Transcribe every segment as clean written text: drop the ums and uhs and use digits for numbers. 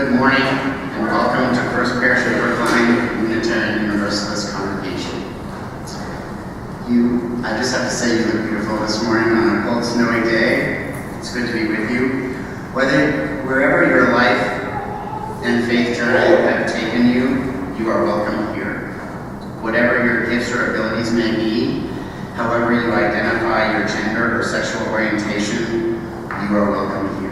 Good morning and welcome to First Parish of Brookline Unitarian Universalist Congregation. I just have to say you look beautiful this morning on a cold, snowy day. It's good to be with you. Wherever your life and faith journey have taken you, you are welcome here. Whatever your gifts or abilities may be, however you identify your gender or sexual orientation, you are welcome here.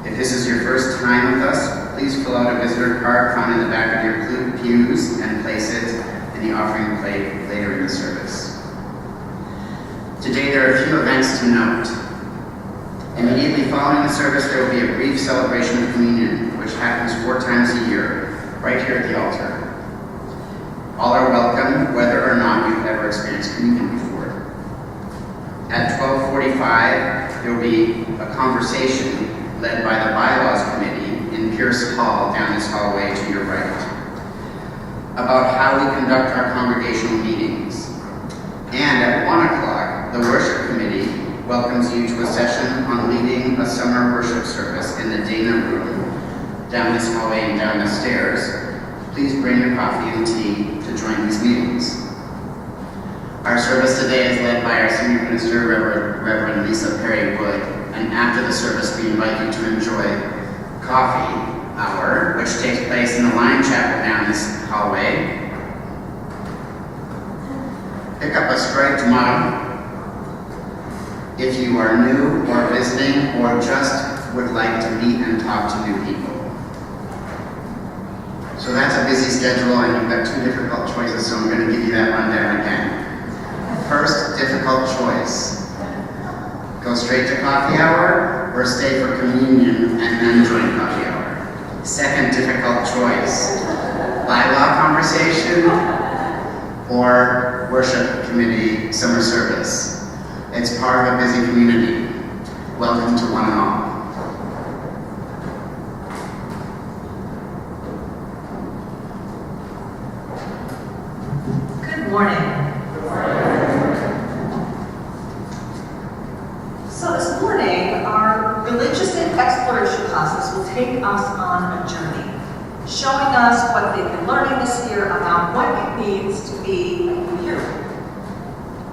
If this is your first time with us, please fill out a visitor card found in the back of your pews and place it in the offering plate later in the service. Today there are a few events to note. Immediately following the service, there will be a brief celebration of communion, which happens 4 times a year, right here at the altar. All are welcome, whether or not you've ever experienced communion before. At 12:45, there will be a conversation led by the Bylaws Committee in Pierce Hall down this hallway to your right, about how we conduct our congregational meetings. And at 1 o'clock, the Worship Committee welcomes you to a session on leading a summer worship service in the Dana Room down this hallway and down the stairs. Please bring your coffee and tea to join these meetings. Our service today is led by our Senior Minister, Reverend Lisa Perry Wood, and after the service we invite you to enjoy coffee hour, which takes place in the Lion Chapel down this hallway. Pick up a striped mug if you are new or visiting or just would like to meet and talk to new people. So that's a busy schedule and you've got 2 difficult choices, so I'm going to give you that rundown again. First, difficult choice. Go straight to coffee hour or stay for communion and then join coffee hour. Second, difficult choice. Bylaw conversation or worship committee summer service. It's part of a busy community. Welcome to one and all. Good morning. So this morning, our religious and exploration classes will take us on a journey, showing us what they've been learning this year about what it means to be a UU.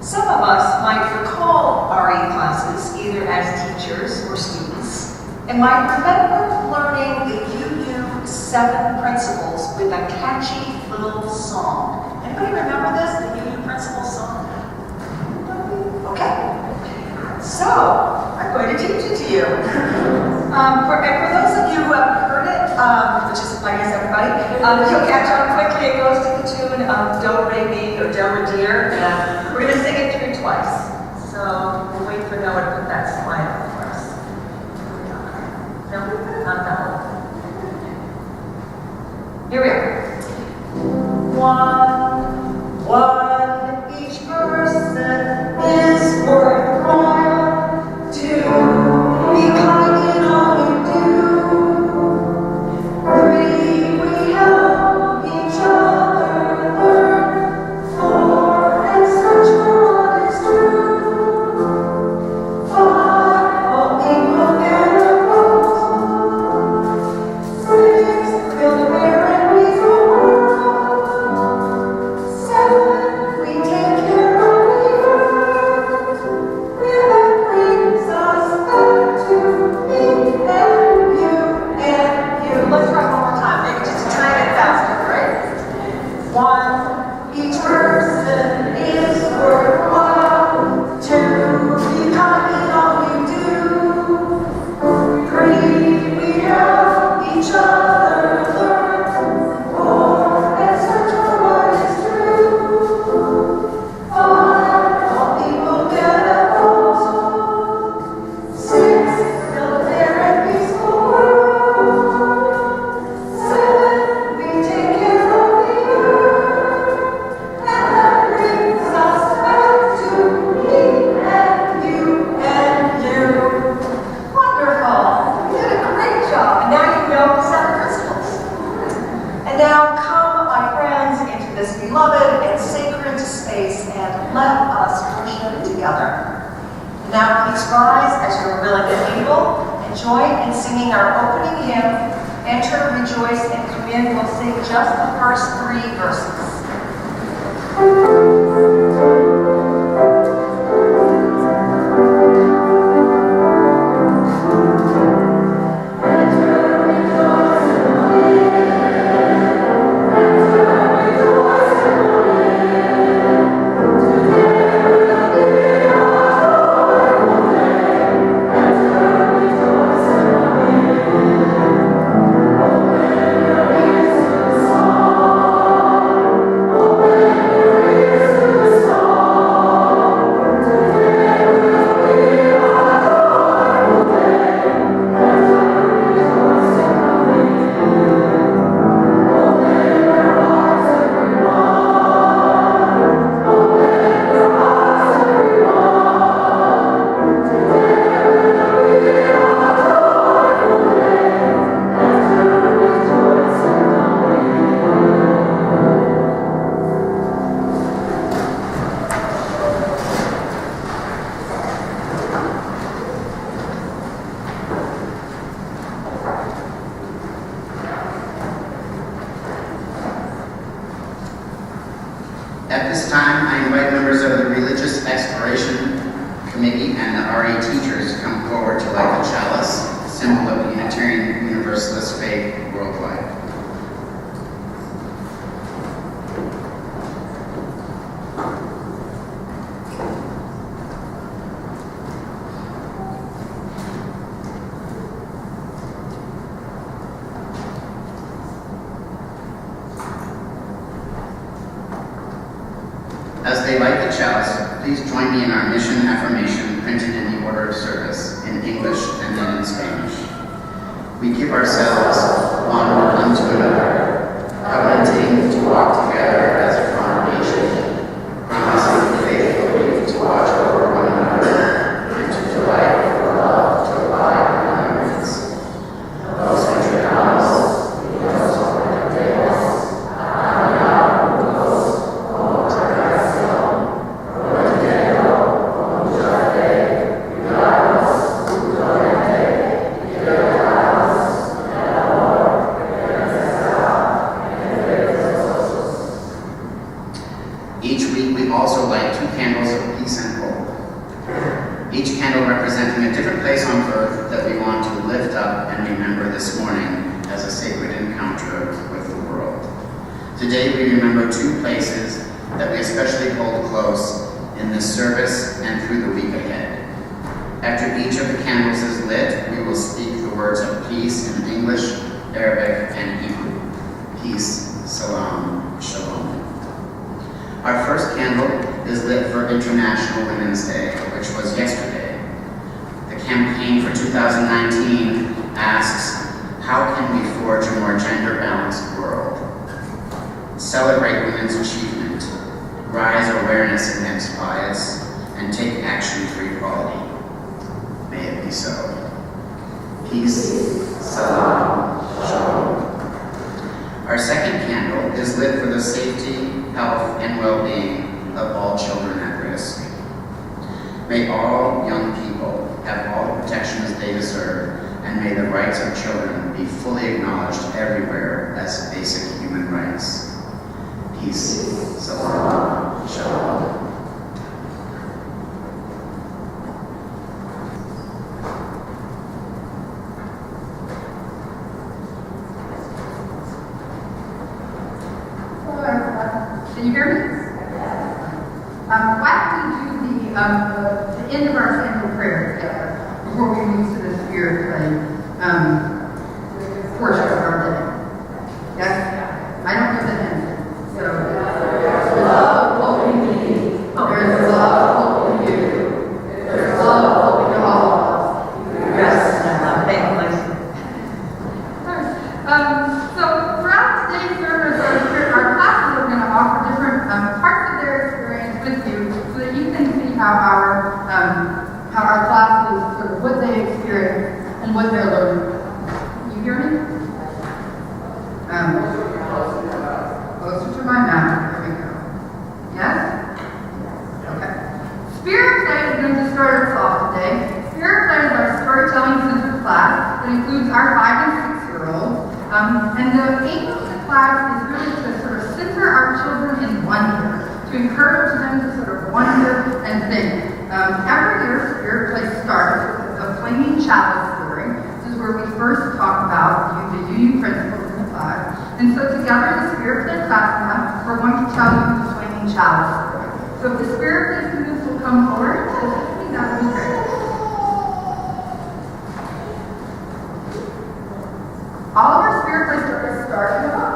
Some of us might recall RE classes either as teachers or students, and might remember learning the UU 7 principles with a catchy little song. Anybody remember this, the UU principles song? Okay. So, I'm going to teach it to you. For those of you who haven't heard it, which is, I guess, everybody, you'll catch on quickly. It goes to the tune of Do, Re, Mi, or Do, Re, Dear. And we're going to sing it through twice. So, we'll wait for Noah to put that slide up for us. No? Not that one. Here we are. 1, each person is worthwhile. 2, be kind in all you do. 3, we help each other learn. 4, and search for what is true. 5, all equal and opposed. 6, build a bear and raise a world. 7, we take care of the earth. That brings us back to me and you. Let's try one more time, maybe just a tiny bit faster, right? 1, each person is worthwhile. 2, be kind in all you do. 3, we help each other learn. 4, and search for what is true. 5, all people get opposed. 6, build a fair and peaceful world. 7, we take care of the earth. And that brings us back to me and you. Wonderful. You did a great job. And now you know the 7 principles. And now come, my friends, into this beloved and sacred space and let us worship together. Now please rise as you're willing and able, and join in singing our opening hymn, Enter, Rejoice, and Come In. We'll sing just the first 3 verses. At this time, I invite members of the Religious Exploration Committee and the RA teachers to come forward to light the chalice, symbol of the Unitarian Universalist faith worldwide. As they light the chalice, please join me in our mission affirmation printed in the order of service in English and then in Spanish. We give ourselves one unto another, covenanting to walk together as a congregation, promising faithfully to watch over one another and to delight for love to abide in our midst. Los entregamos y nos comprometemos a amarnos como congregación, prometiendo con mucha fe cuidarnos mutuamente y elevarnos en el amor que permanecerá entre nosotros. Each week we also light 2 candles of peace and hope. Each candle representing a different place on earth that we want to lift up and remember this morning as a sacred encounter with the world. Today we remember 2 places that we especially hold close in this service and through the week ahead. After each of the candles is lit, we will speak the words of peace in English, Arabic, and Hebrew. Peace, salam, shalom. Our first candle is lit for International Women's Day, which was yesterday. The campaign for 2019 asks, how can we forge a more gender-balanced world? Celebrate women's achievement, rise awareness against bias, and take action for equality. May it be so. Peace, salam, shalom. Our second candle is lit for the safety, health, and well-being of all children at risk. May all young people have all the protections they deserve, and may the rights of children be fully acknowledged everywhere as basic human rights. Peace, salam, shalom. Can you hear me? Why don't we do the end of our single prayer together before we move to the spirit portion of our day? Yes? I don't know the hymn. So, there's love, hope in me. There's love, hope in you. There's love, hope in all of us. Yes. So throughout today's service, our classes are going to offer different parts of their experience with you, so that you can see how our classes, sort of what they experience and what they're learning. You hear me? Closer to my mouth. There we go. Yes? Okay. Spirit Play is going to start us off today. Spirit Play is our storytelling centered class that includes our 5 and 6-year-olds. And the aim of the class is really to sort of center our children in wonder, to encourage them to sort of wonder and think. Every year, Spirit Play starts with a flaming chalice story. This is where we first talk about the UU principles in the class. And so together in the Spirit Play class, we're going to tell you the flaming chalice story. So if the Spirit Play students will come forward, I think that would be great. All of our Spirit Play stories start in the box.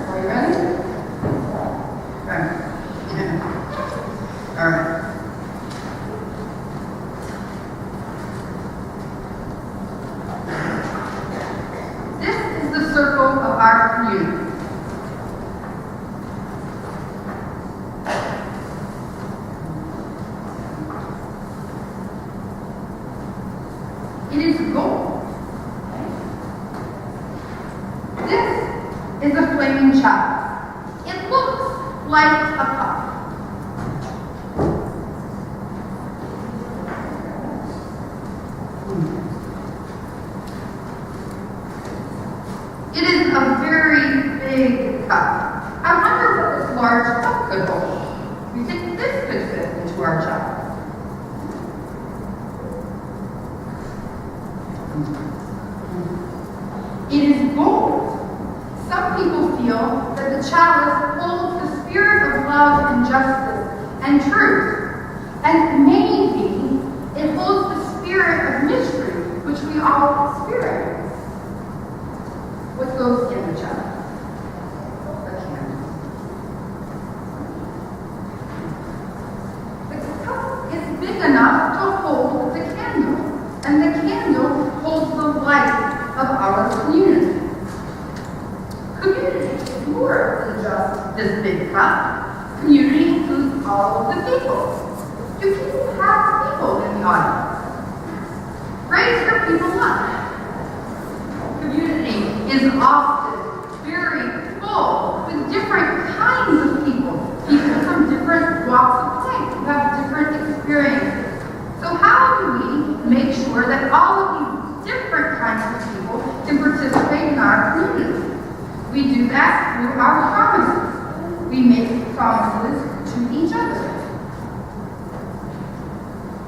Are you ready? Okay. All right. This is the circle of our community. It is gold. This is a flaming chalice. It looks like a cup. It is a very big cup. I wonder what this large cup could hold. You think this could fit into our chalice? It is gold. Some people feel that the chalice holds the spirit of love and justice and truth. And maybe it holds the spirit of mystery, which we all experience. What goes in the chalice? A candle. The cup is big enough to hold the candle, and the candle holds the light of our community. Community is more than just this big cup. Community includes all of the people. Do people have people in the audience? Raise your people up. Community is often very full with different kinds of people. People from different walks of life who have different experiences. So how do we make sure that all of these different kinds of people can participate in our community? We do that through our promises. We make promises to each other.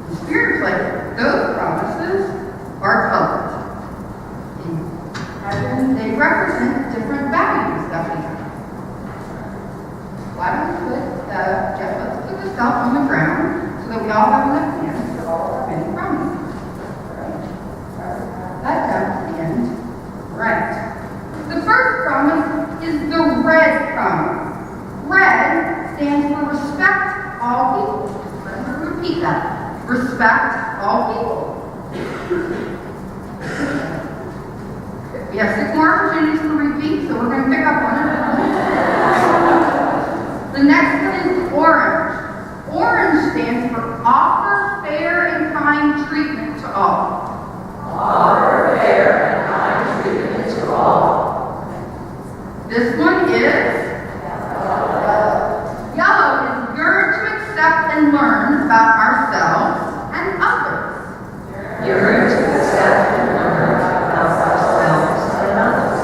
In Spirit Play, those promises are colored. And they represent different values that we have. Why don't we let's put this out on the ground so that we all have enough hands for all of our many promises. Right? That down to the end. Right. The first promise is the red promise. Red stands for respect all people. Let me repeat that. Respect all people. We have 6 more opportunities to repeat, so we're going to pick up one at a time. The next one is orange. Orange stands for offer fair and kind treatment to all. Offer fair and kind treatment to all. This one is yellow is yearn to accept and learn about ourselves and others. Yearn to accept and learn about ourselves and others.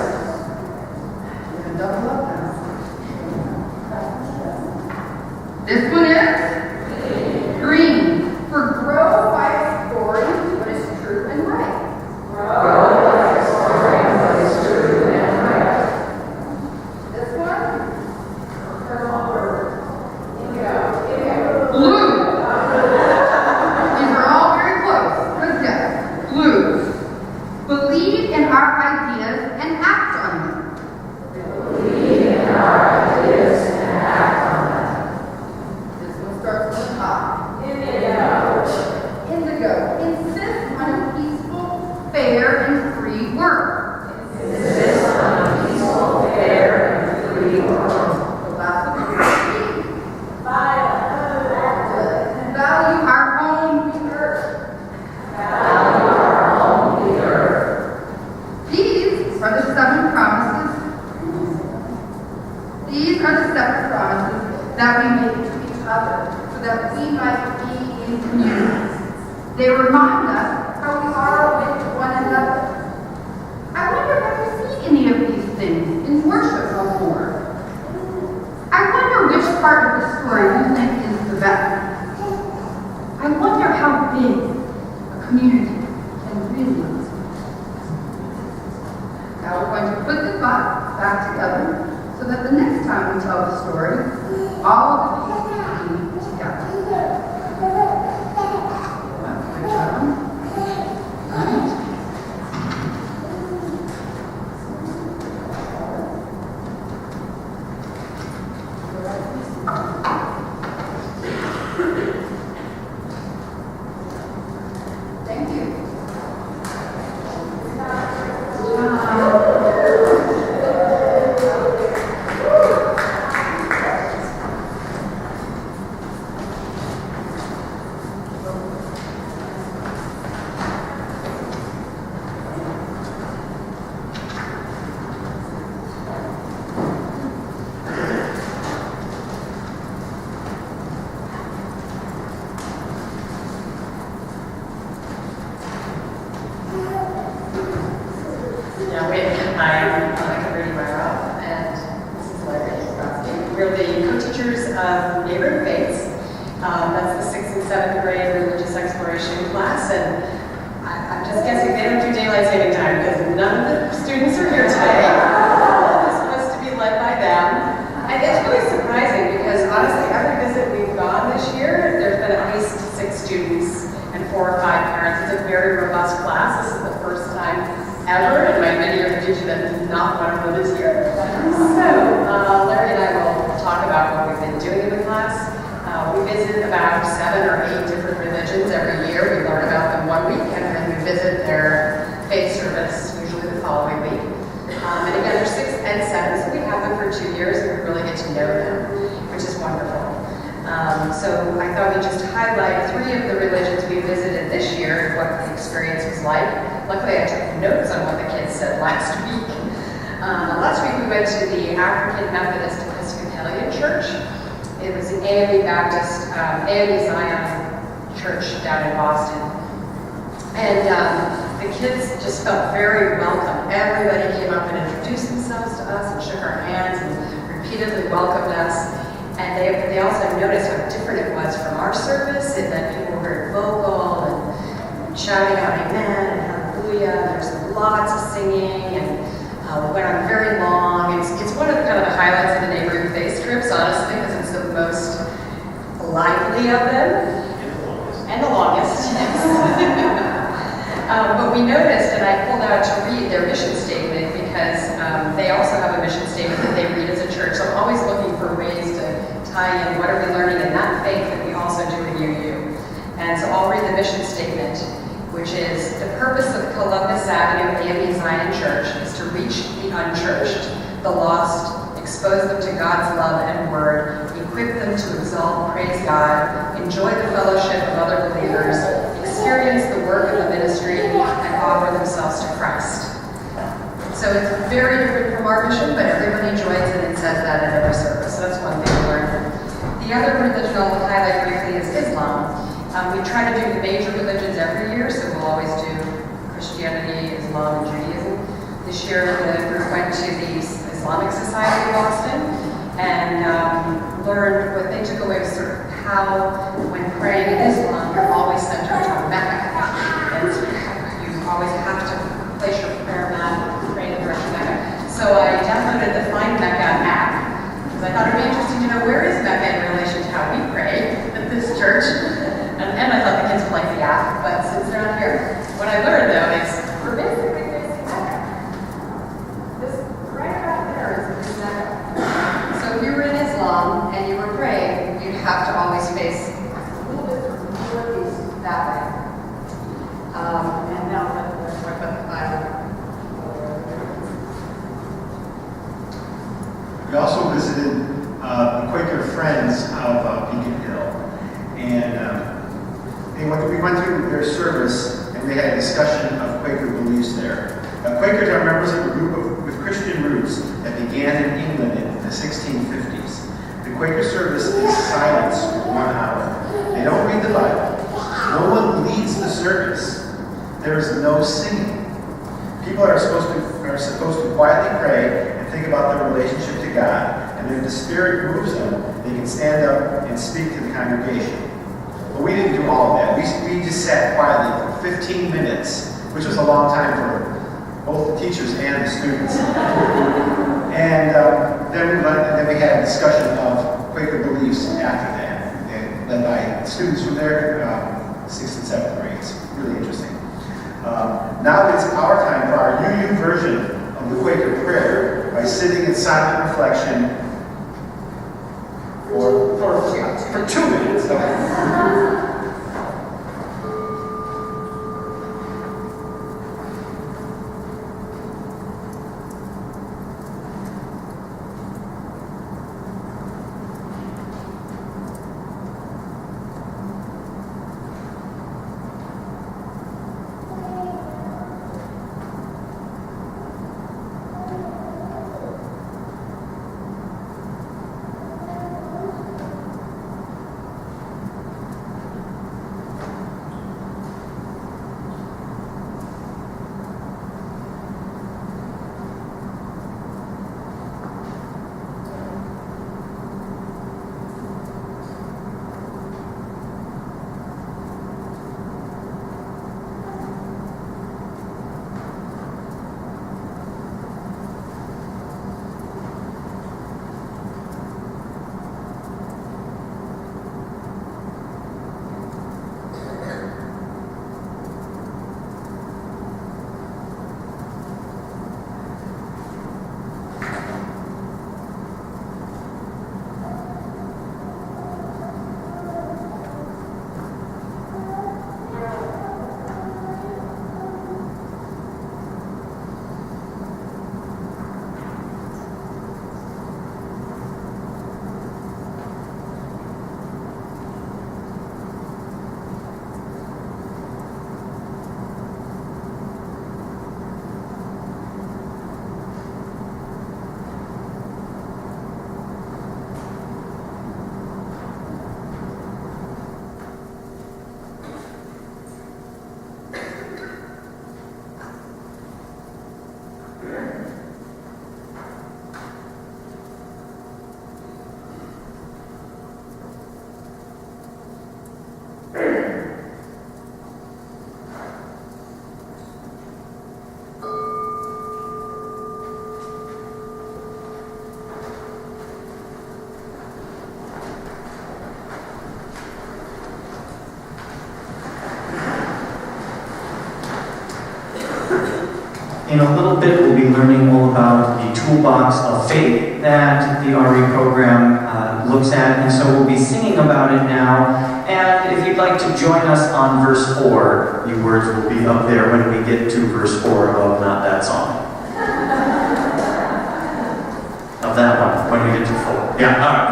remind us how we are with one another. I wonder if I've seen any of these things in worship before. I wonder which part of the story you think is the best. I wonder how big a community can really be. Now we're going to put the box back together so that the next time we tell the story, all of the pieces will be together. Thank you. Yeah, hi, I'm Monica Brady-Myroff, and this is Larry Grosky. We're the co-teachers of Neighborhood Faiths. That's the 6th and 7th grade religious exploration class, and I'm just guessing they don't do daylight saving time because none of the students are here today. It's supposed to be led by them. And it's really surprising because honestly, every visit we've gone this year, there's been at least 6 students and 4 or 5 parents. It's a very robust class. This is the first time ever, and my video teacher that is not one of them this year. So, Larry and I will talk about what we've been doing in the class. We visit about 7 or 8 different religions every year. We learn about them one week, and then we visit their faith service, usually the following week. And again, they're 6 and 7, so we have them for 2 years, and we really get to know them, which is wonderful. So I thought we'd just highlight 3 of the religions we visited this year and what the experience was like. Luckily, I took notes on what the kids said last week. Last week we went to the African Methodist Episcopalian Church. It was the AME Baptist, AME Zion Church down in Boston. And the kids just felt very welcome. Everybody came up and introduced themselves to us and shook our hands and repeatedly welcomed us. And they also noticed how different it was from our service, and that people were very vocal and shouting out amen and hallelujah. There's lots of singing, and we went on very long. It's one of the kind of the highlights of the Neighborhood Faith trips, honestly, because it's the most lively of them. And the longest. But we noticed, and I pulled out to read their mission statement because they also have a mission statement that they read as a church. So I'm always looking for ways to tie in what are we learning in that faith that we also do in UU. And so I'll read the mission statement, which is, the purpose of Columbus Avenue AME Zion Church is to reach the unchurched, the lost, expose them to God's love and word, equip them to exalt, praise God, enjoy the fellowship of other believers, experience the work of the ministry, and offer themselves to Christ. So it's very different from our mission, but everybody joins in and says that at every service. So that's one thing to learn. The other religion I'll highlight briefly is Islam. We try to do the major religions every year, so we'll always do Christianity, Islam, and Judaism. This year, the group went to the Islamic Society of Boston and learned what they took away was sort of how, when praying in Islam, you're always centered on Mecca. And you always have to place your prayer mat, pray in the direction of Mecca. So I downloaded the Find Mecca app, because I thought it'd be interesting to know where is Mecca in relation to how we pray at this church. And I thought the kids would like the app, but since they're not here, what I learned though is we're basically facing Mecca. This right about there is Mecca. So if you were in Islam and you were praying, you'd have to always face a little bit northeast that way. And now let's talk about the Bible. We also visited the Quaker Friends of Beacon Hill, and we went through their service, and they had a discussion of Quaker beliefs there. Quakers are members of a group with Christian roots that began in England in the 1650s. The Quaker service is silence for 1 hour. They don't read the Bible. No one leads the service. There is no singing. People are supposed to quietly pray and think about their relationship to God, and if the Spirit moves them, they can stand up and speak to the congregation. But we didn't do all of that. We just sat quietly for 15 minutes, which was a long time for both the teachers and the students. And then we had a discussion of Quaker beliefs after that, and led by students from their 6th and 7th grades. Really interesting. Now it's our time for our UU version of the Quaker prayer by sitting in silent reflection for 2 minutes. In a little bit, we'll be learning all about the toolbox of faith that the RE program looks at, and so we'll be singing about it now. And if you'd like to join us on verse 4, the words will be up there when we get to verse 4 of Not That Song. Of that one, when we get to 4. Yeah, all right.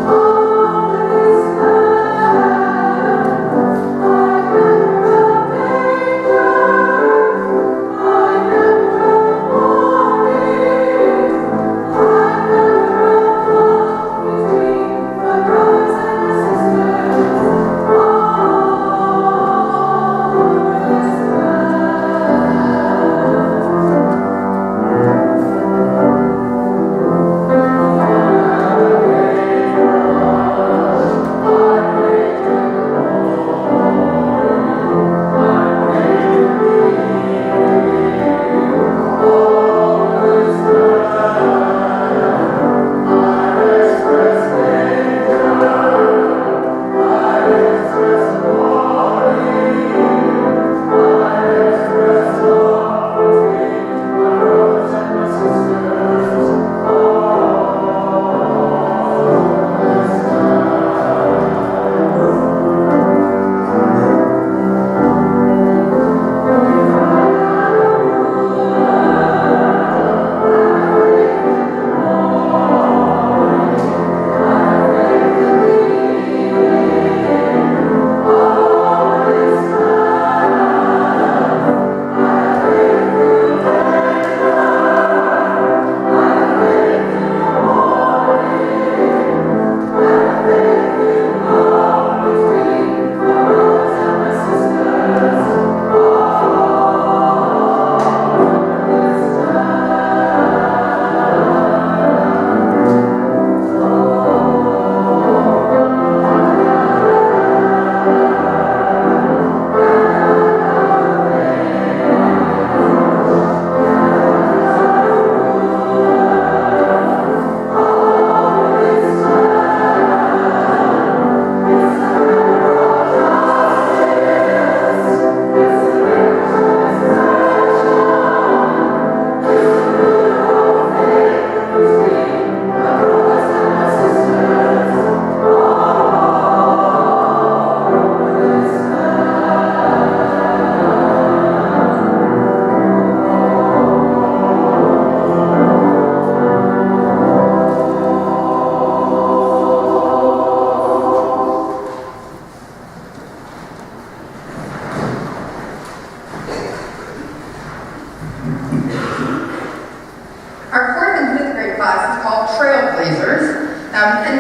Oh,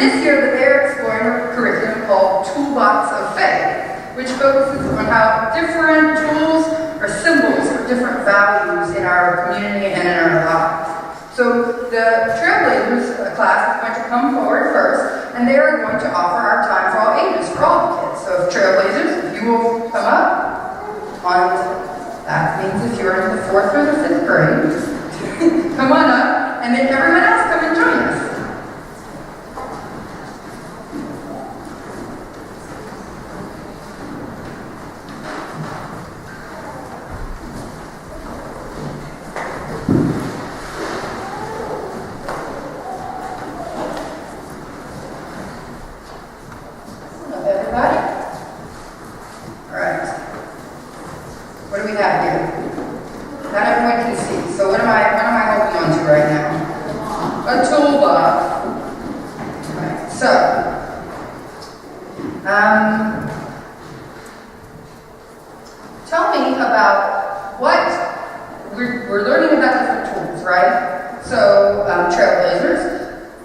this year that they're exploring a curriculum called Toolbox of Faith, which focuses on how different tools are symbols of different values in our community and in our lives. So the Trailblazers class is going to come forward first, and they are going to offer our time for all ages, for all the kids. So if Trailblazers, if you will come up, that means if you're in the 4th or the 5th grade, come on up, and then everyone else come and join us. Tell me about what we're learning about different tools, right? So, Trailblazers,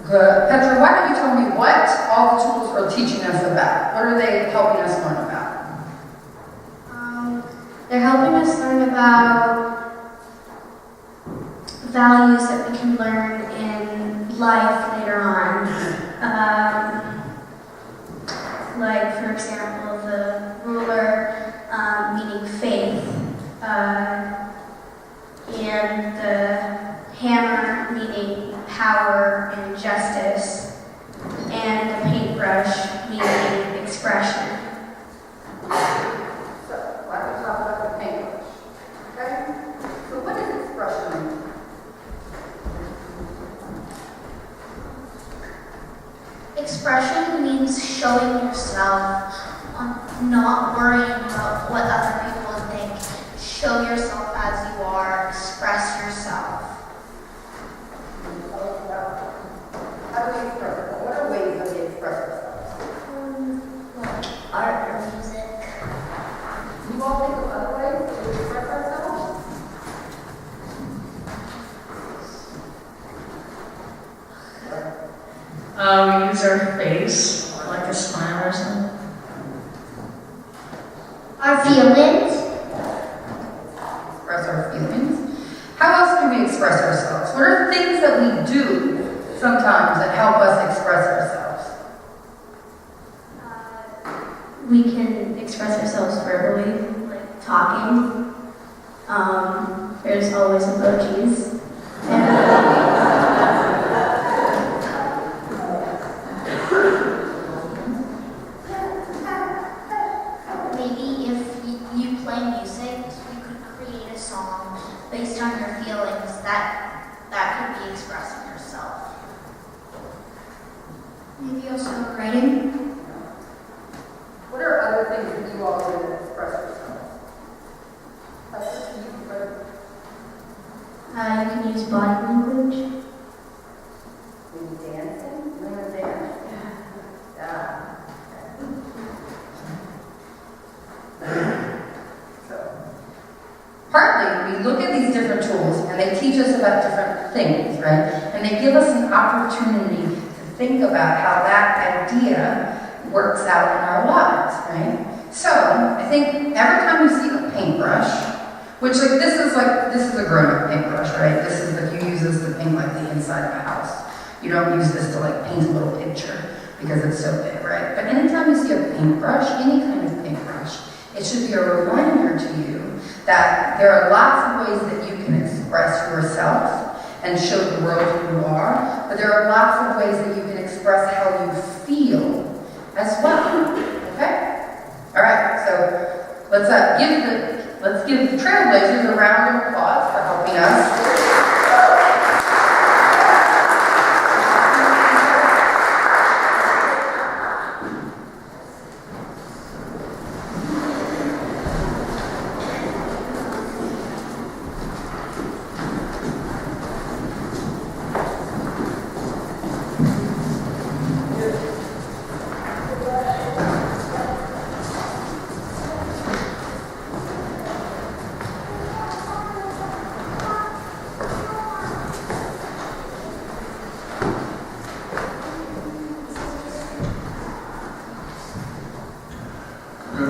Petra, why don't you tell me what all the tools are teaching us about? What are they helping us learn about? They're helping us learn about values that we can learn in life later on. Like, for example, the ruler meaning faith, and the hammer meaning power and justice, and the paintbrush meaning expression. So, why don't we talk about the paintbrush? Okay? So what does expression mean? Expression means showing yourself, not worrying about what other people think. Show yourself as you are, express yourself. How do we express ourselves? What are ways that we express ourselves? Like art or music. You all think of other ways that we express ourselves? We use our face, like a smile or something. Our feelings. Express our feelings. How else can we express ourselves? What are things that we do sometimes that help us express ourselves? We can express ourselves verbally, like talking. There's always emojis. Maybe if you play music, you could create a song based on your feelings that could be expressing yourself. Maybe also writing. What are other things that you all do to express yourselves? You can use body language. Maybe dancing? You want to dance? Yeah. So, partly, we look at these different tools and they teach us about different things, right? And they give us an opportunity to think about how that idea works out in our lives, right? So, I think every time you see a paintbrush, which this is a grown-up paintbrush, right? This is you use this to paint like the inside of a house. You don't use this to like paint a little picture because it's so big, right? But anytime you see a paintbrush, any kind of paintbrush, it should be a reminder to you that there are lots of ways that you can express yourself and show the world who you are, but there are lots of ways that you can express how you feel as well, okay? All right, so let's give the Trailblazers a round of applause for helping us.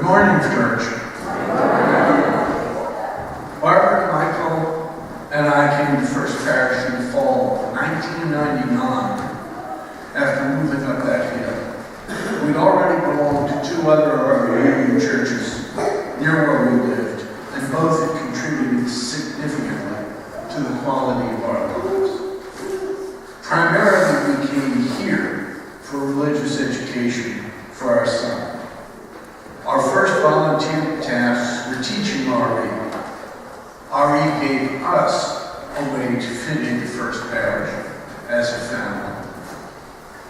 Good morning, church. Barbara, Michael, and I came to First Parish in the fall of 1999 after moving up that hill. We'd already belonged to two other of our reunion churches near where we lived, and both had contributed significantly to the quality of our lives. Primarily, we came here for religious education for our son. Our first volunteer tasks were teaching RE. RE gave us a way to fit into First Parish as a family.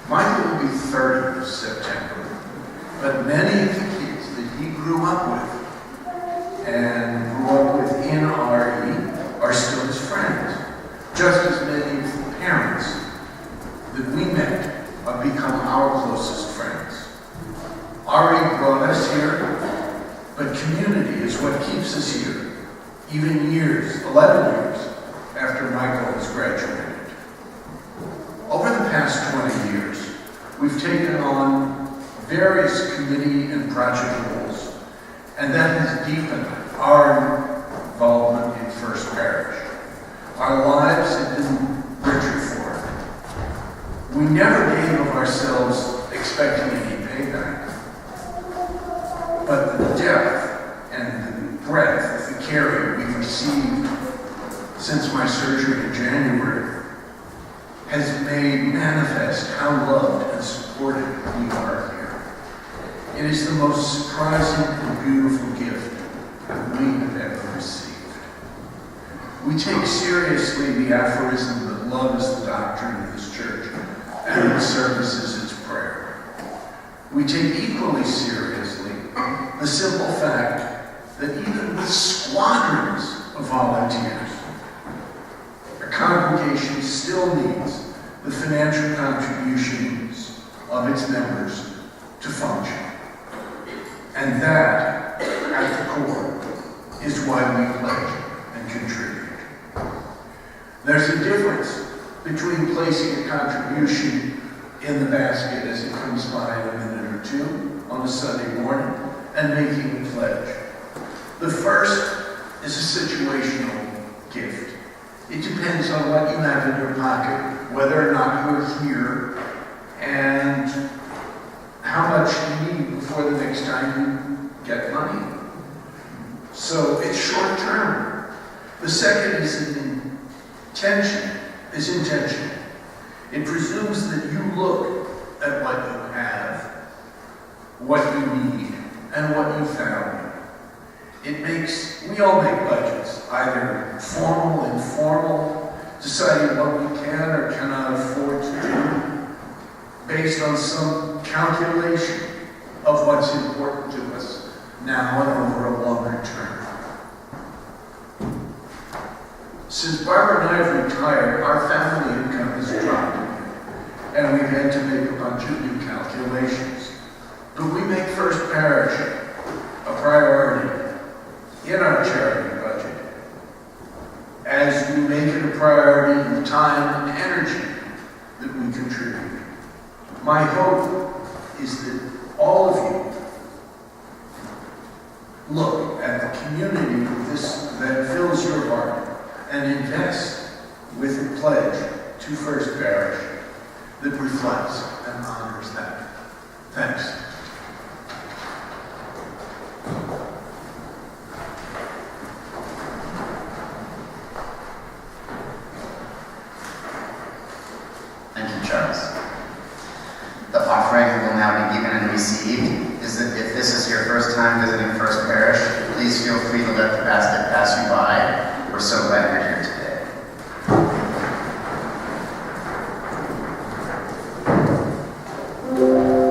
Michael will be 30 this September, but many of the kids that he grew up with and grew up with in RE are still his friends, just as many of the parents that we met have become our closest friends. RE brought us here, but community is what keeps us here, even 11 years after Michael has graduated. Over the past 20 years, we've taken on various committee and project roles, and that has deepened our involvement in First Parish. Our lives have been richer for it. We never gave of ourselves expecting any payback. But the depth and the breadth of the care we've received since my surgery in January has made manifest how loved and supported we are here. It is the most surprising and beautiful gift that we have ever received. We take seriously the aphorism that love is the doctrine of this church and its service is its prayer. We take equally seriously the simple fact that even with squadrons of volunteers, a congregation still needs the financial contributions of its members to function. And that, at the core, is why we pledge and contribute. There's a difference between placing a contribution in the basket as it comes by in a minute or two on a Sunday morning and making a pledge. The first is a situational gift. It depends on what you have in your pocket, whether or not you're here, and how much you need before the next time you get money. So it's short term. The second is intention. It presumes that you look at what you have, what you need, and what you value. We all make budgets, either formal, informal, deciding what we can or cannot afford to do, based on some calculation of what's important to us now and over a longer term. Since Barbara and I have retired, our family income has dropped again, and we've had to make a bunch of new calculations. But we make First Parish a priority in our charity budget, as we make it a priority in the time and energy that we contribute. My hope is that all of you look at the community that fills your heart and invest with a pledge to First Parish that reflects and honors that. Thanks. Thank you, Charles. The offering will now be given and received. If this is your first time visiting First Parish, please feel free to let the basket pass you by. We're so glad you're here today. Thank you.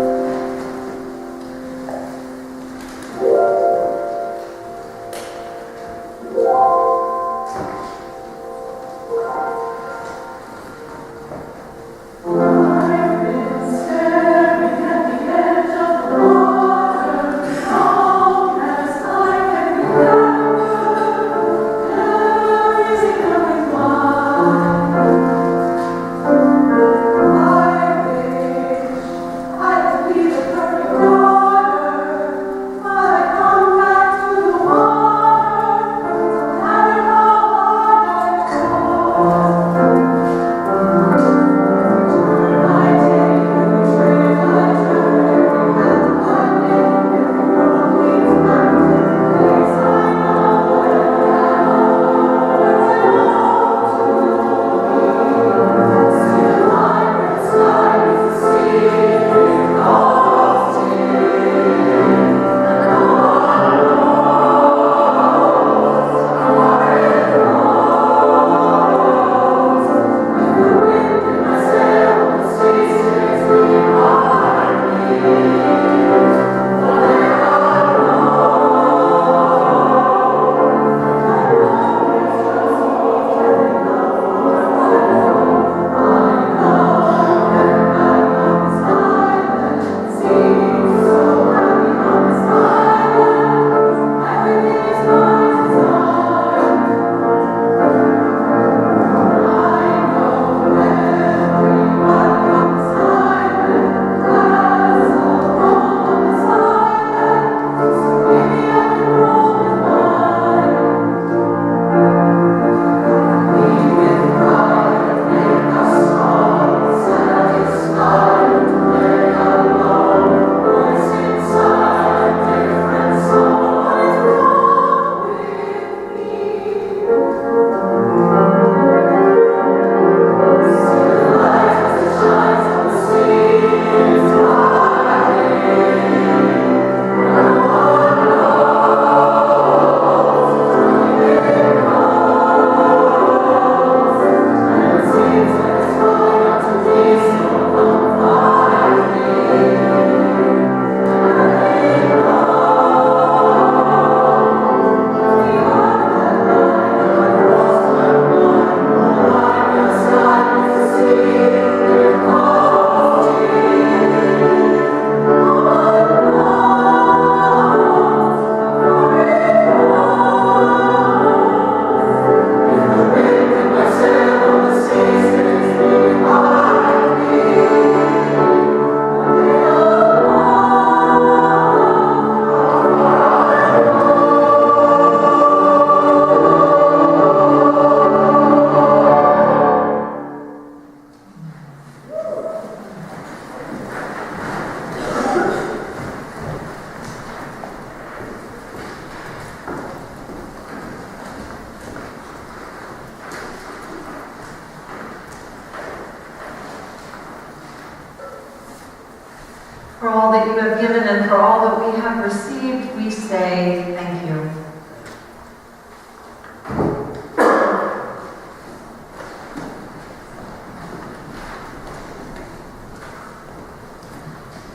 For all that you have given and for all that we have received, we say thank you.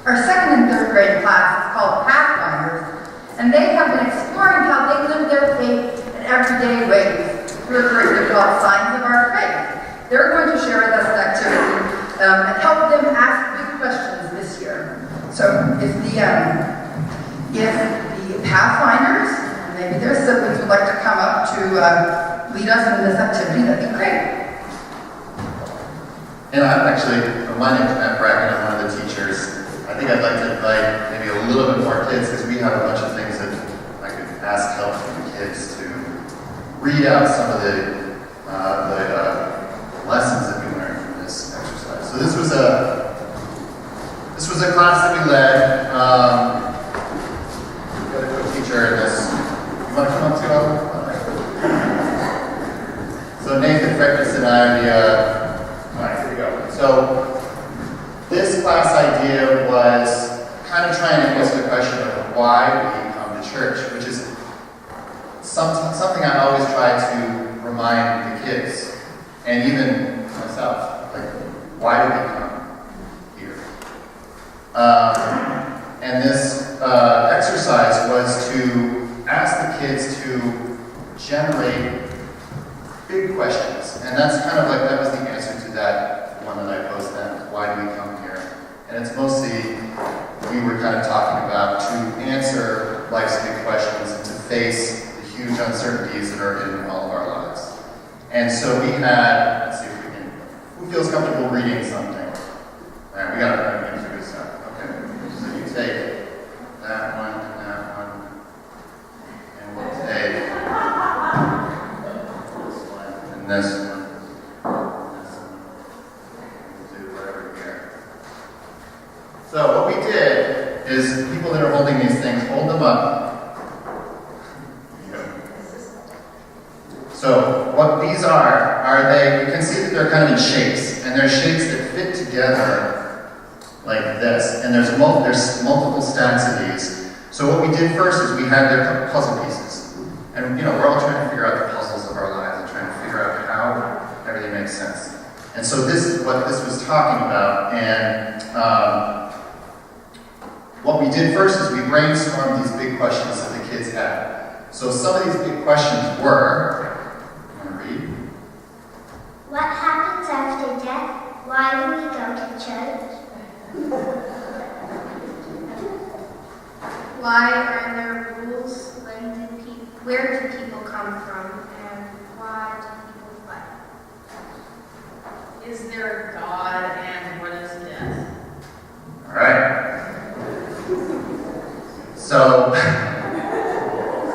Our second and third grade class is called Pathfinders, and they have been exploring how they live their faith in everyday ways through a curriculum called Signs of Our Faith. They're going to share with us an activity and help them ask big questions this year. So if the Pathfinders, and maybe their siblings would like to come up to lead us in this activity, that'd be great. And I'm actually, my name's Matt Bracken, I'm one of the teachers. I think I'd like to invite maybe a little bit more kids because we have a bunch of things that I could ask help from the kids to read out some of the lessons that we learned from this exercise. So this was a class that we led. We got a co-teacher in this. You want to come up too? So Nathan Freckness and I, all right, here we go. So this class idea was kind of trying to answer the question of why we come to church, which is something I always try to remind the kids, and even myself, like, why do we come here? And this exercise was to ask the kids to generate big questions, and that's kind of like, that was the answer to that one that I posed then, why do we come here? And it's mostly, we were kind of talking about to answer life's big questions and to face the huge uncertainties that are in all of our lives. And so we had, let's see if we can, who feels comfortable reading something? All right, we got to figure this out. Okay, so you take that one and we'll take this one and this one. So what we did is, people that are holding these things, hold them up. So what these are they, you can see that they're kind of in shapes, and they're shapes that fit together like this, and there's multiple stacks of these. So what we did first is we had their puzzle pieces, and we're all trying to figure out the puzzles of our lives and trying to figure out how everything makes sense. And so this is what this was talking about, and what we did first is we brainstormed these big questions that the kids had. So some of these big questions were, you want to read? What happens after death? Why do we go to church? Why are there rules? Where do people come from? And why do people fight? Is there a God, and what is death? All right. So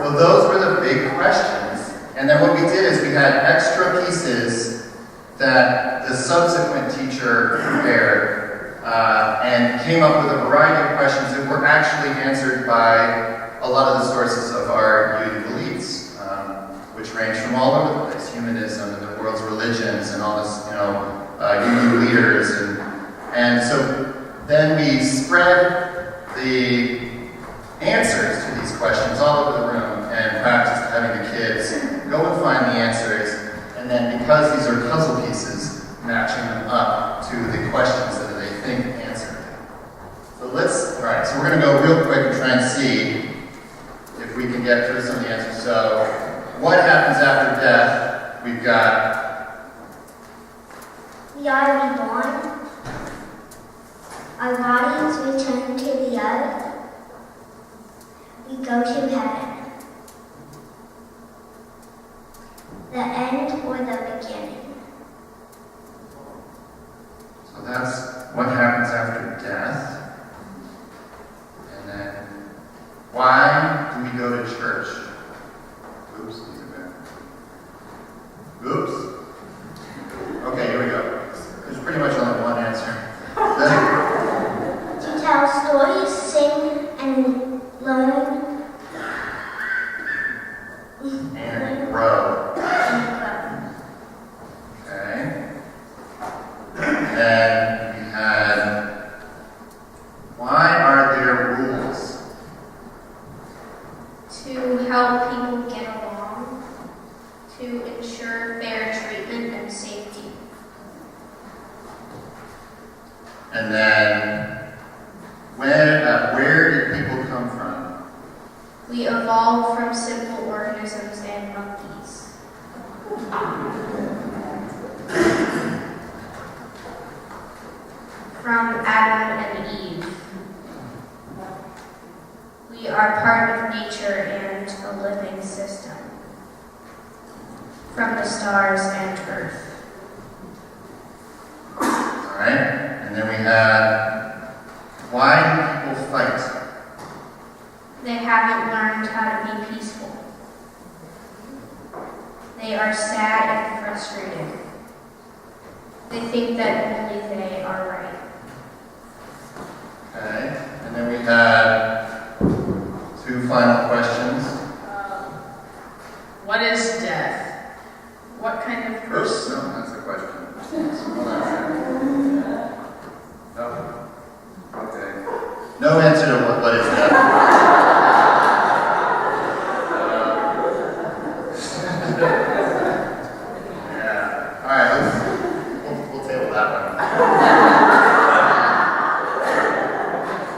those were the big questions. And then what we did is we had extra pieces that the subsequent teacher prepared and came up with a variety of questions that were actually answered by a lot of the sources of our youth beliefs, which range from all over the place, humanism and the world's religions and all this, union leaders. And so then we spread the answers to these questions all over the room and practiced having the kids go and find the answers, and then because these are puzzle pieces, matching them up to the questions that they think answered. So so we're going to go real quick and try and see if we can get through some of the answers. So, what happens after death? We've got... We are reborn. Our bodies return to the earth. We go to heaven. The end or the beginning. So that's what happens after death. And then, why do we go to church? Oops, these are bad. Oops. Okay, here we go. There's pretty much only one answer. To tell stories, sing, and learn. And grow. Okay. And then we had, why And then, where did people come from? We evolved from simple organisms and monkeys. From Adam and Eve. We are part of nature and a living system. From the stars and Earth. Alright, and then we have, why do people fight? They haven't learned how to be peaceful. They are sad and frustrated. They think that only they are right. Okay, and then we have 2 final questions. What is death? What kind of Oops, person? no, that's the question. Hold on a second. No. Okay. No answer to what is death. Yeah. All right, we'll table that one.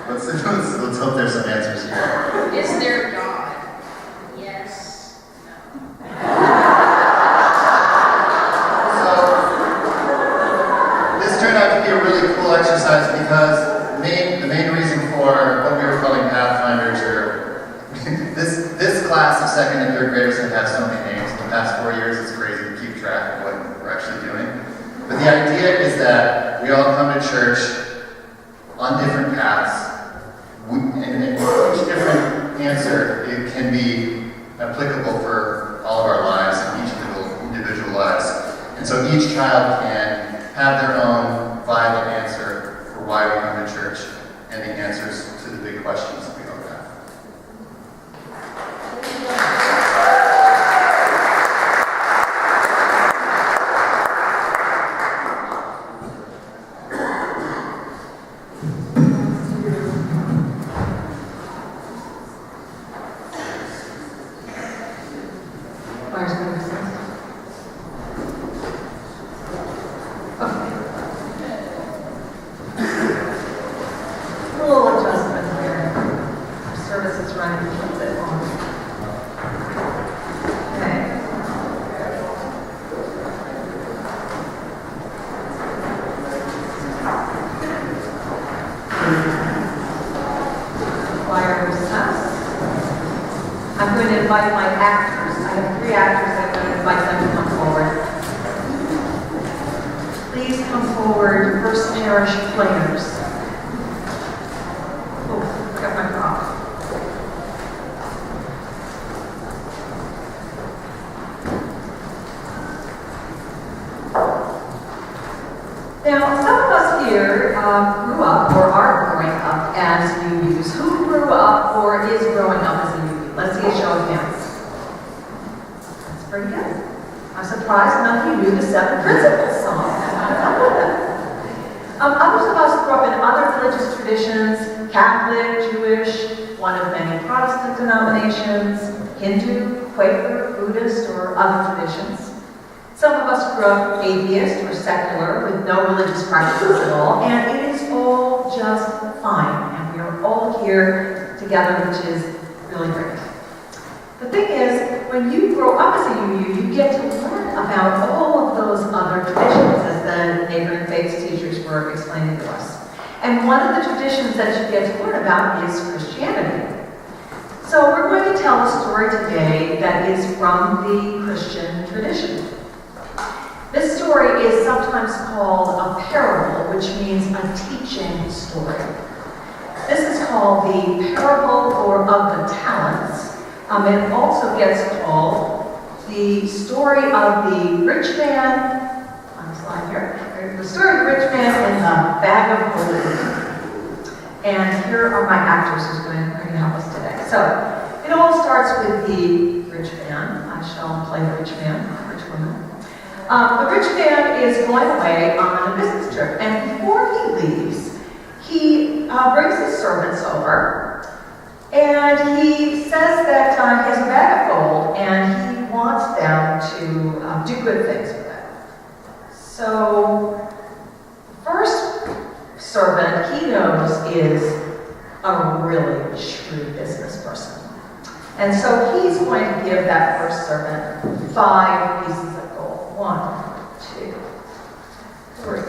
Let's hope there's some answers here. Is there God? Yes. This turned out to be a really cool exercise because the main reason for what we were calling Pathfinders, or this class of 2nd and 3rd graders have had so many names in the past 4 years, it's crazy to keep track of what we're actually doing. But the idea is that we all come to church on different paths, and each different answer it can be applicable for all of our lives and each individual lives. And so each child can have their own viable answer for why we come to church and the answers to the big questions that we all have. Little adjustment here. Our service is running a little bit long. Okay. Choir recess. I'm going to invite my actors. I have 3 actors. I'm going to invite them to come forward. Please come forward, First Parish Players. Oh, got my prop. Now, some of us here grew up or are growing up as UUs. Who grew up or is growing up as a UU? Let's see a show of hands. That's pretty good. I'm surprised none of you knew the 7 Principles song. Others of us grew up in other religious traditions, Catholic, Jewish, one of many Protestant denominations, Hindu, Quaker, Buddhist, or other traditions. Some of us grew up atheist or secular with no religious practices at all, and it is all just fine, and we are all here together, which is really great. The thing is, when you grow up as a UU, you get to learn about all of those other traditions, as the neighboring faiths teachers were explaining to us. And one of the traditions that you get to learn about is Christianity. So we're going to tell a story today that is from the Christian tradition. This story is sometimes called a parable, which means a teaching story. This is called the parable or of the talents. It also gets called the story of the rich man, on the slide here, the story of the rich man and the bag of gold. And here are my actors who's going to help us today. So, it all starts with the rich man. I shall play the rich man, the rich woman. The rich man is going away on a business trip, and before he leaves, he brings his servants over, and he says that he has a bag of gold, and he wants them to do good things with it. So, first servant he knows is a really shrewd business person. And so he's going to give that first servant 5 pieces of gold. 1, 2, 3,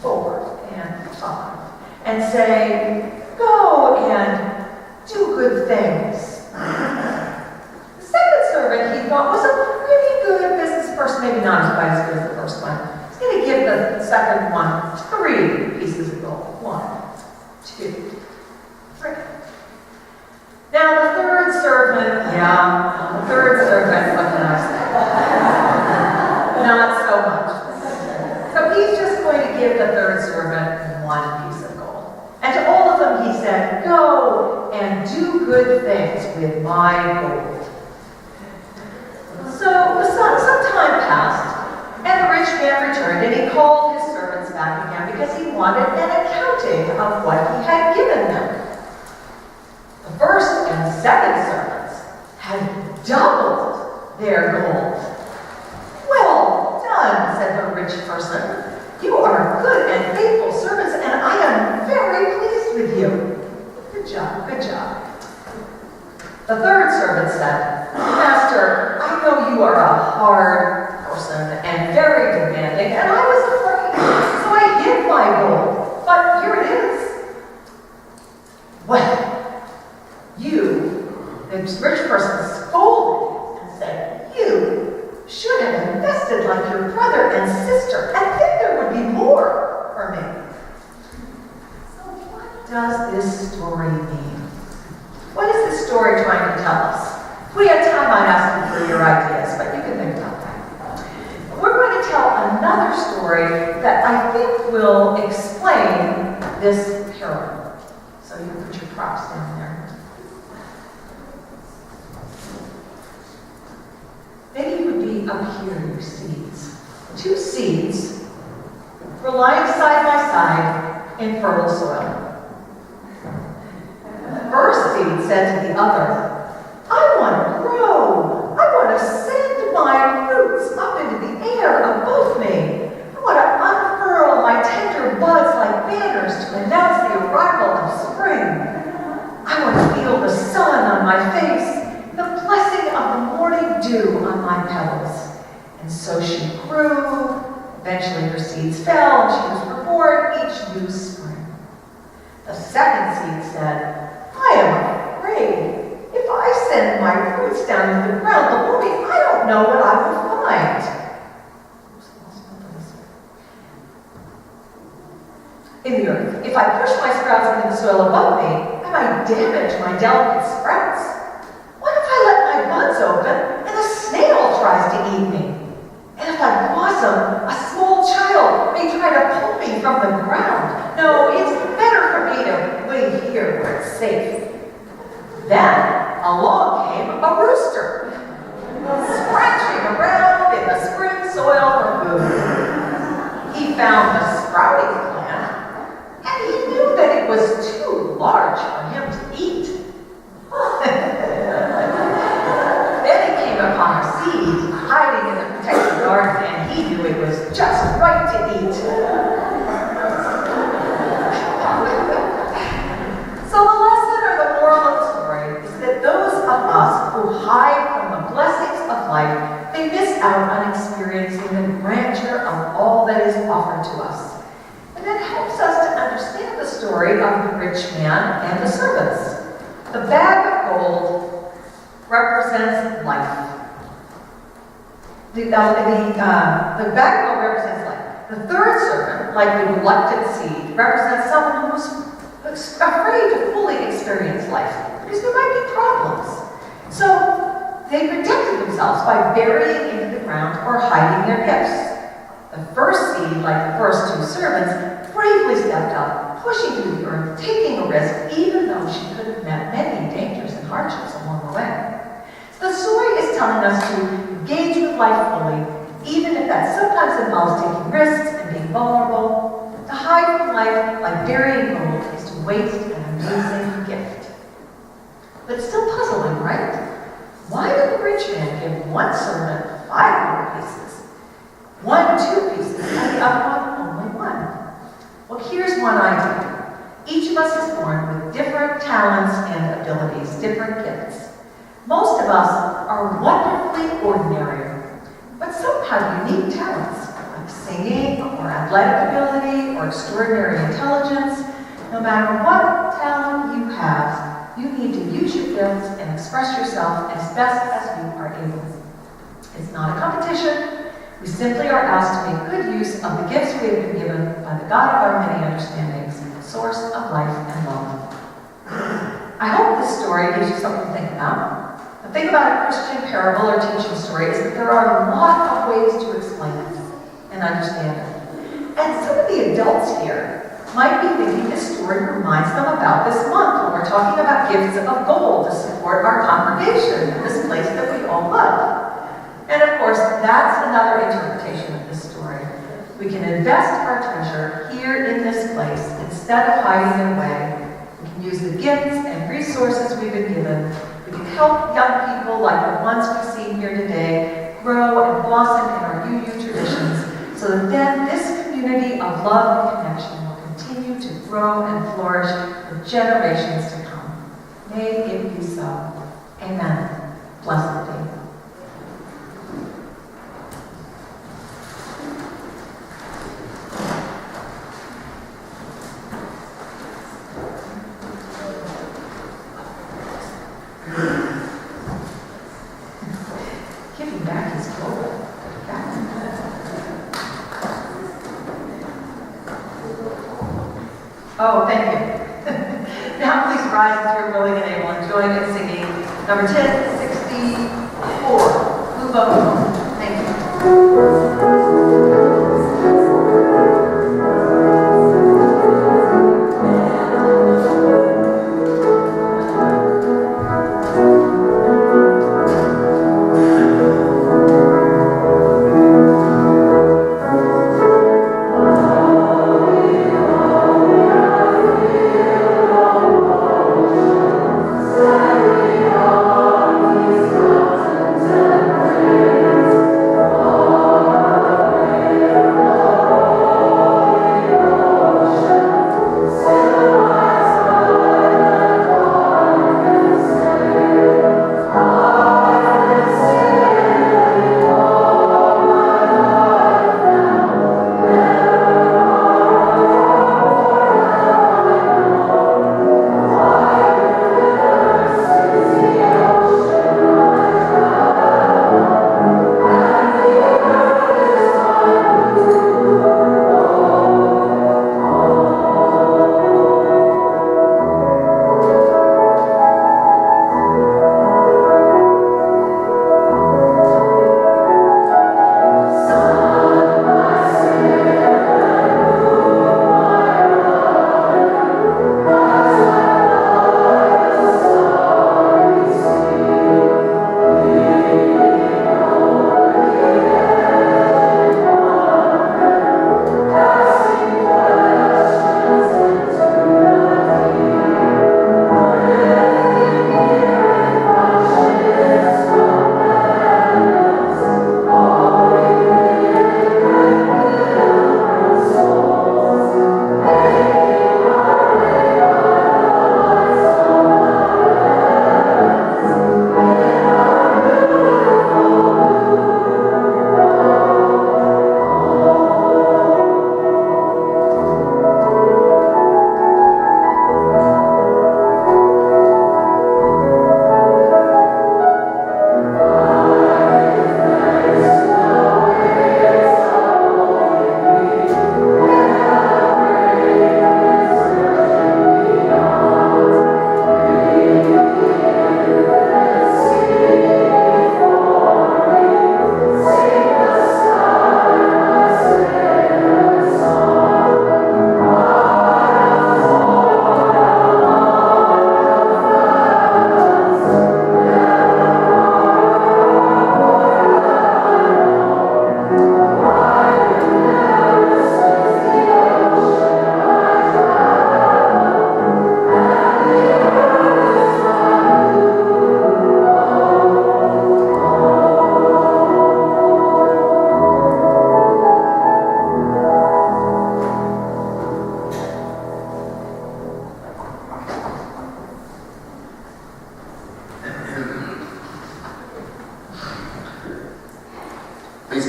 4, and 5. And say, go and do good things. The second servant he thought was a pretty good business person, maybe not quite as good as the first one. He's going to give the second one 3 pieces of gold. 1, 2, 3. Now the third servant, what can I say? Not so much. So he's just going to give the third servant 1 piece of gold. And to all of them he said, go and do good things with my gold. So some time passed, and the rich man returned, and he called his servants back again because he wanted an accounting of what he had given them. The first and second servants had doubled their gold. Well done, said the rich person. You are good and faithful servants, and I am very pleased with you. Good job, good job. The third servant said, Master, I know you are a hard person and very demanding, and I was afraid, so I hid my gold. But here it is. Well, the rich person scolded and said, you should have invested like your brother and sister, and then there would be more for me. So what does this story mean? What is this story trying to tell us? If we had time, I'd ask you for your ideas, but you can think about that. We're going to tell another story that I think will explain this parable. So you put your props down there. Maybe you would be up here, your seeds. 2 seeds were lying side by side in fertile soil. The first seed said to the other, I want to grow. I want to send my roots up into the air above me. I want to unfurl my tender buds like banners to announce the arrival of spring. I want to feel the sun on my face, the blessing of the morning dew on my petals. And so she grew. Eventually her seeds fell, and she was reborn each new spring. The second seed said, I am afraid. If I send my roots down into the ground below me, I don't know what I will find. In the earth, if I push my sprouts into the soil above me, I might damage my delicate sprouts. What if I let my buds open and a snail tries to eat me? And if I blossom, a small child may try to pull me from the ground. No, it's better for me to wait here where it's safe. Then along came a rooster, scratching around in the spring soil for food. He found the sprouting plant, and he knew that it was too large for him to eat. Then he came upon a seed hiding in the protected garden, and he knew it was just right to eat. So the lesson or the moral of the story is that those of us who hide from the blessings of life, they miss out on experiencing the grandeur of all that is offered to us. And that helps us to understand the story of the rich man and the servants. The bag of gold represents life. The bag of gold represents life. The third servant, like the reluctant seed, represents someone who's afraid to fully experience life because there might be problems. So they protected themselves by burying into the ground or hiding their gifts. The first seed, like the first 2 servants, bravely stepped up, pushing through the earth, taking a risk, even though she could have met many dangers and hardships along the way. So the story is telling us to engage with life fully, even if that sometimes involves taking risks and being vulnerable. To hide from life like burying gold is to waste an amazing gift. But it's still puzzling, right? Why did the rich man give one servant 5 gold pieces, one 2 pieces, and the other one only 1? Well, here's one different talents and abilities, different gifts. Most of us are wonderfully ordinary, but some have unique talents, like singing, or athletic ability, or extraordinary intelligence. No matter what talent you have, you need to use your gifts and express yourself as best as you are able. It's not a competition. We simply are asked to make good use of the gifts we have been given by the God of our many understandings, source of life and love. I hope this story gives you something to think about. The thing about a Christian parable or teaching story is that there are a lot of ways to explain it and understand it. And some of the adults here might be thinking this story reminds them about this month when we're talking about gifts of gold to support our congregation in this place that we all love. And of course, that's another interpretation of this story. We can invest our treasure here in this place instead of hiding it away. We can use the gifts and resources we've been given. We can help young people like the ones we've seen here today grow and blossom in our UU traditions so that then this community of love and connection will continue to grow and flourish for generations to come. May it be so. Amen. Blessed be. Giving back his gold. Oh, thank you. Now please rise if you're willing and able and join in singing number 1064, Move Over. Thank you. Thank you.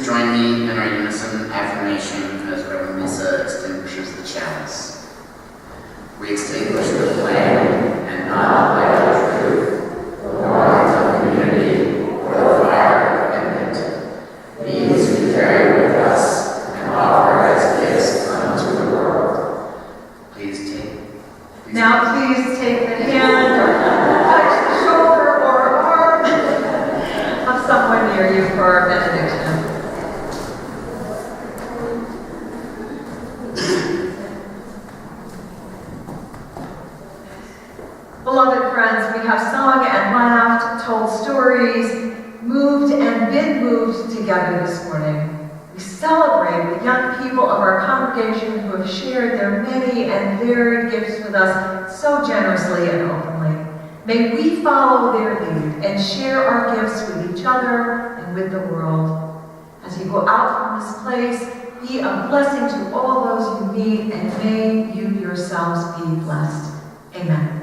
join me in our unison affirmation as Reverend Lisa extinguishes the chalice. We extinguish the flame and not the light of truth, the warmth of community, or the fire of commitment. These we carry with us and offer as gifts unto the world. Please take. Now please take the hand, touch the shoulder or arm of someone near you for our benediction. Beloved friends, we have sung and laughed, told stories, moved and been moved together this morning. We celebrate the young people of our congregation who have shared their many and varied gifts with us so generously and openly. May we follow their lead and share our gifts with each other and with the world. As you go out from this place, be a blessing to all those you meet, and may you yourselves be blessed. Amen.